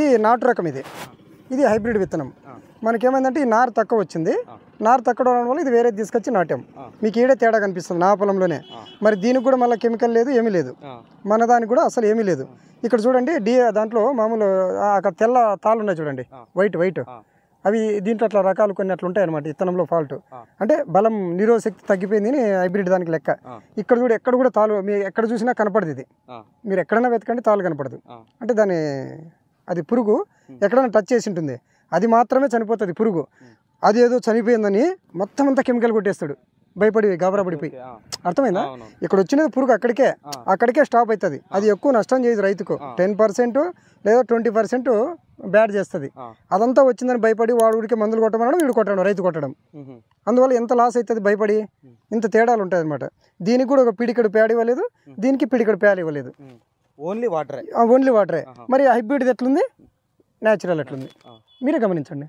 ఇది నాటు రకం ఇది హైబ్రిడ్ విత్తనం. మనకేమైందంటే ఈ నారు తక్కువ వచ్చింది. నారు తక్కువ అవడం వల్ల ఇది వేరే తీసుకొచ్చి నాటాం. మీకు ఈడే తేడా కనిపిస్తుంది నా పొలంలోనే. మరి దీనికి కూడా మళ్ళీ కెమికల్ లేదు, ఏమీ లేదు. మన దానికి కూడా అసలు ఏమీ లేదు. ఇక్కడ చూడండి దాంట్లో మామూలు అక్కడ తెల్ల తాళ్ళు ఉన్నాయి చూడండి, వైట్ అవి దీంట్లో అట్లా రకాలు కొన్ని అట్లా ఉంటాయి అనమాట. విత్తనంలో ఫాల్ట్ అంటే బలం నిరోధ శక్తి తగ్గిపోయింది హైబ్రిడ్ దానికి లెక్క. ఇక్కడ చూడు, ఎక్కడ కూడా తాళ్ళు మీరు ఎక్కడ చూసినా కనపడదు. ఇది మీరు ఎక్కడైనా వెతకండి తాళ్ళు కనపడదు. అంటే అది పురుగు ఎక్కడైనా టచ్ చేసి ఉంటుంది, అది మాత్రమే చనిపోతుంది పురుగు. అది ఏదో చనిపోయిందని మొత్తం అంతా కెమికల్ కొట్టేస్తాడు, భయపడి గాబరా పడిపోయి. అర్థమైందా? ఇక్కడ వచ్చినది పురుగు అక్కడికే స్టాప్ అవుతుంది. అది ఎక్కువ నష్టం చేయదు రైతుకు. 10% లేదా 20% బ్యాడ్ చేస్తుంది. అదంతా వచ్చిందని భయపడి వాడికి మందులు కొట్టమనడం, వీడు కొట్టడం, రైతు కొట్టడం. అందువల్ల ఎంత లాస్ అవుతుంది భయపడి. ఇంత తేడాలు ఉంటాయి అనమాట. దీనికి కూడా ఒక పిడికడు ప్యాడ్ ఇవ్వలేదు, దీనికి పిడికడు ప్యాడ్ ఇవ్వలేదు. ఓన్లీ వాటరే. మరి హైబ్రిడ్ ఎట్లుంది, న్యాచురల్ ఎట్లుంది మీరే గమనించండి.